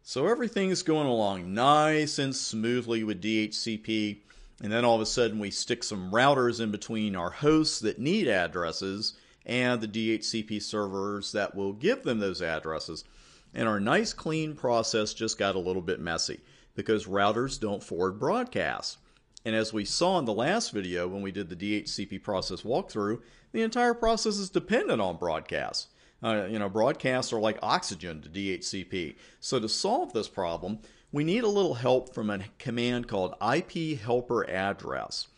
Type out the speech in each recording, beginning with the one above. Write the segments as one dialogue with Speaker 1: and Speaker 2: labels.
Speaker 1: So everything's going along nice and smoothly with DHCP, and then all of a sudden we stick some routers in between our hosts that need addresses and the DHCP servers that will give them those addresses. And our nice clean process just got a little bit messy because routers don't forward broadcasts. And as we saw in the last video when we did the DHCP process walkthrough, the entire process is dependent on broadcasts. Broadcasts are like oxygen to DHCP. So to solve this problem, we need a little help from a command called IP helper address.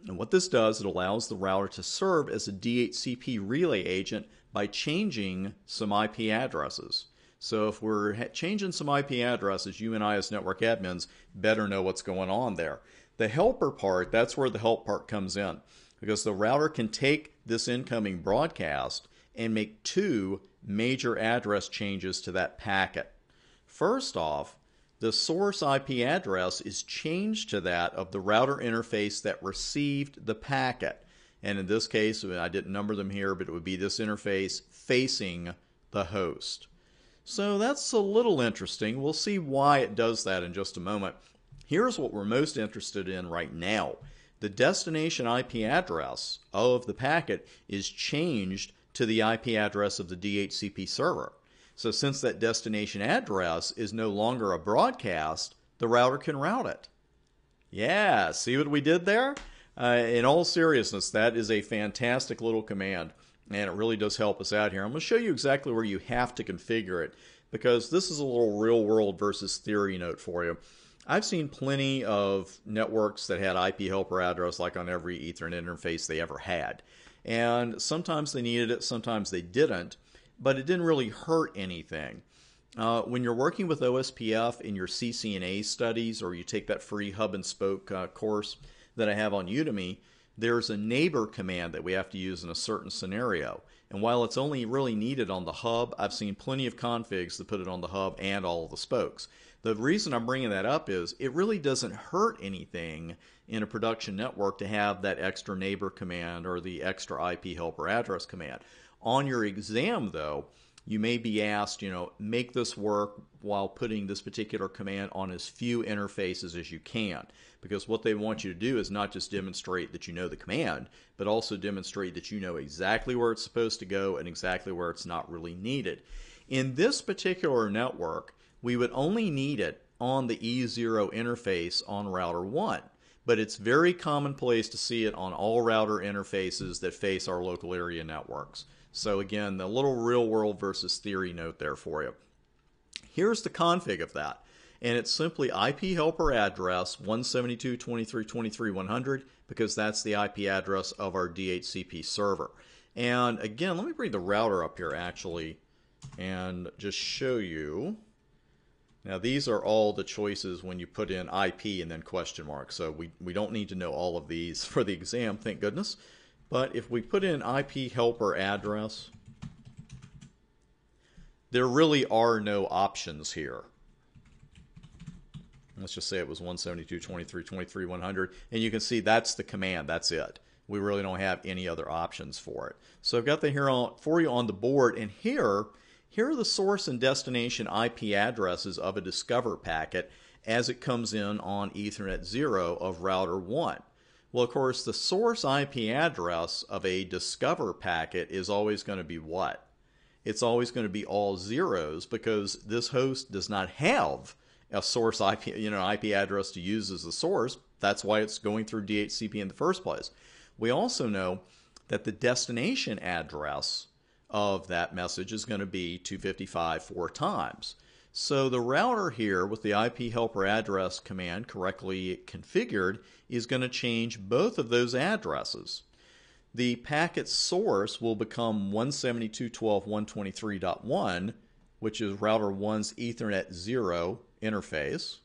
Speaker 1: And what this does, it allows the router to serve as a DHCP relay agent by changing some IP addresses. So if we're changing some IP addresses, you and I as network admins better know what's going on there. The helper part, that's where the help part comes in, because the router can take this incoming broadcast and make two major address changes to that packet. First off, the source IP address is changed to that of the router interface that received the packet. And in this case, I didn't number them here, but it would be this interface facing the host. So that's a little interesting. We'll see why it does that in just a moment. Here's what we're most interested in right now. The destination IP address of the packet is changed to the IP address of the DHCP server. So since that destination address is no longer a broadcast, the router can route it. Yeah, see what we did there? In all seriousness, that is a fantastic little command, and it really does help us out here. I'm going to show you exactly where you have to configure it, because this is a little real world versus theory note for you. I've seen plenty of networks that had IP helper address like on every Ethernet interface they ever had. And sometimes they needed it, sometimes they didn't, but it didn't really hurt anything. When you're working with OSPF in your CCNA studies, or you take that free hub and spoke course that I have on Udemy, there's a neighbor command that we have to use in a certain scenario. And while it's only really needed on the hub, I've seen plenty of configs that put it on the hub and all of the spokes. The reason I'm bringing that up is it really doesn't hurt anything in a production network to have that extra neighbor command or the extra IP helper address command. On your exam, though, you may be asked, make this work while putting this particular command on as few interfaces as you can. Because what they want you to do is not just demonstrate that you know the command, but also demonstrate that you know exactly where it's supposed to go and exactly where it's not really needed. In this particular network, we would only need it on the E0 interface on router 1. But it's very commonplace to see it on all router interfaces that face our local area networks. So again, the little real world versus theory note there for you. Here's the config of that. And it's simply IP helper address 172.23.23.100, because that's the IP address of our DHCP server. And again, let me bring the router up here actually and just show you. Now these are all the choices when you put in IP and then question mark. So we don't need to know all of these for the exam, thank goodness. But if we put in IP helper address, there really are no options here. Let's just say it was 172.23.23.100, and you can see that's the command, that's it. We really don't have any other options for it. So I've got that here for you on the board, and here are the source and destination IP addresses of a Discover packet as it comes in on Ethernet 0 of router 1. Well, of course, the source IP address of a Discover packet is always going to be what? It's always going to be all zeros, because this host does not have a source IP, IP address to use as the source. That's why it's going through DHCP in the first place. We also know that the destination address of that message is going to be 255 4 times. So the router here with the IP helper address command correctly configured is going to change both of those addresses. The packet source will become 172.12.123.1, which is router 1's Ethernet 0 interface.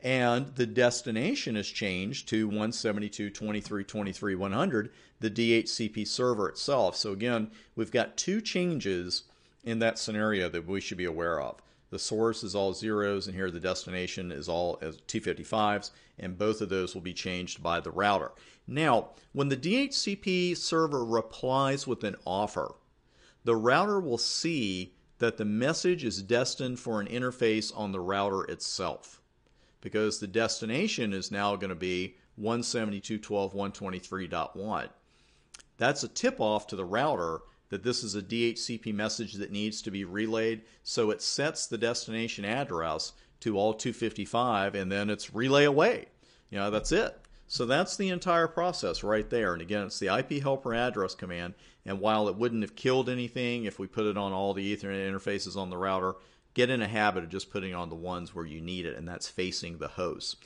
Speaker 1: And the destination is changed to 172.23.23.100, the DHCP server itself. So again, we've got two changes in that scenario that we should be aware of. The source is all zeros, and here the destination is all 255s, and both of those will be changed by the router. Now, when the DHCP server replies with an offer, the router will see that the message is destined for an interface on the router itself, because the destination is now going to be 172.12.123.1. That's a tip-off to the router that this is a DHCP message that needs to be relayed, so it sets the destination address to all 255, and then it's relay away. That's it. So that's the entire process right there. And again, it's the IP helper address command, and while it wouldn't have killed anything if we put it on all the Ethernet interfaces on the router, get in a habit of just putting it on the ones where you need it, and that's facing the host.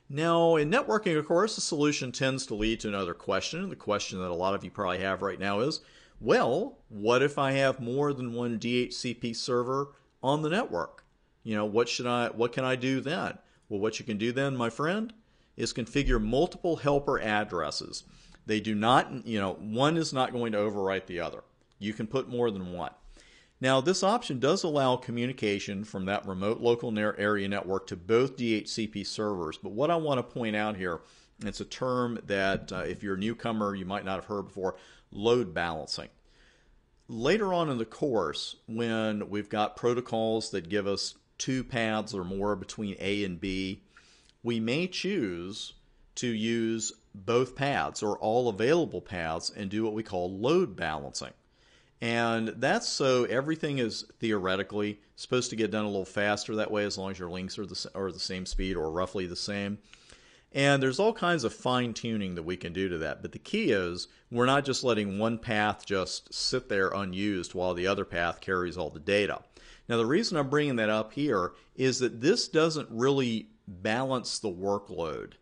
Speaker 1: Now, in networking, of course, the solution tends to lead to another question. And the question that a lot of you probably have right now is, well, what if I have more than one DHCP server on the network? What can I do then? Well, what you can do then, my friend, is configure multiple helper addresses. They do not, one is not going to overwrite the other. You can put more than one. Now, this option does allow communication from that remote local area network to both DHCP servers. But what I want to point out here, it's a term that if you're a newcomer, you might not have heard before, load balancing. Later on in the course, when we've got protocols that give us 2 paths or more between A and B, we may choose to use both paths or all available paths and do what we call load balancing. And that's so everything is theoretically supposed to get done a little faster that way, as long as your links are the same speed or roughly the same. And there's all kinds of fine-tuning that we can do to that. But the key is we're not just letting one path just sit there unused while the other path carries all the data. Now, the reason I'm bringing that up here is that this doesn't really balance the workload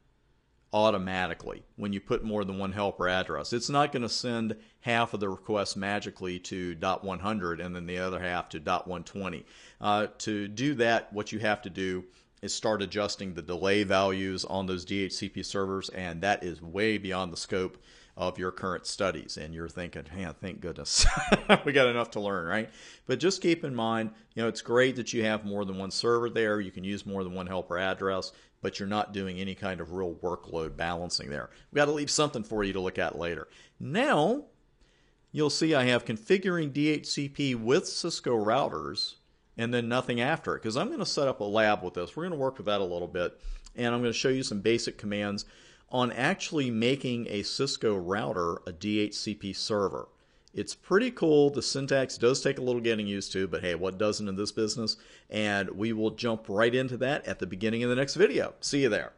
Speaker 1: automatically when you put more than one helper address. It's not going to send half of the requests magically to .100 and then the other half to .120. To do that, what you have to do is start adjusting the delay values on those DHCP servers, and that is way beyond the scope of your current studies. And you're thinking, man, thank goodness we got enough to learn, right? But just keep in mind, it's great that you have more than one server there. You can use more than one helper address, but you're not doing any kind of real workload balancing there. We got to leave something for you to look at later. Now, you'll see I have configuring DHCP with Cisco routers and then nothing after it, because I'm going to set up a lab with this. We're going to work with that a little bit, and I'm going to show you some basic commands on actually making a Cisco router a DHCP server. It's pretty cool. The syntax does take a little getting used to, but hey, what doesn't in this business? And we will jump right into that at the beginning of the next video. See you there.